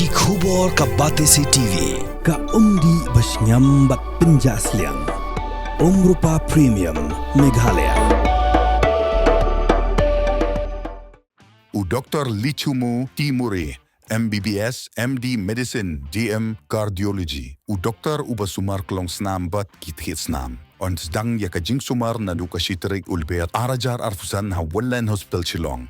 Malki khubor ka Batesi TV. Ka umdi basnyam bat penjasliang. Rupa Premium Meghalaya. U Dr. Lichumu Timuri, MBBS, MD Medicine, DM Cardiology. U Dr. Ubasumar Klong Snam Bat Kithit Snam. On Sdang Yakajing Sumar na Dukashiterik Ulbert Arajar Arfusan Hawalan Hospital Chilong.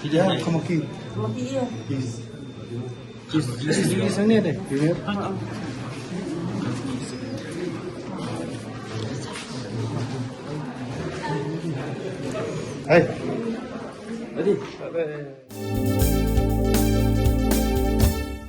Yeah, come aquí. Yes, sana deh. Hey. Ready?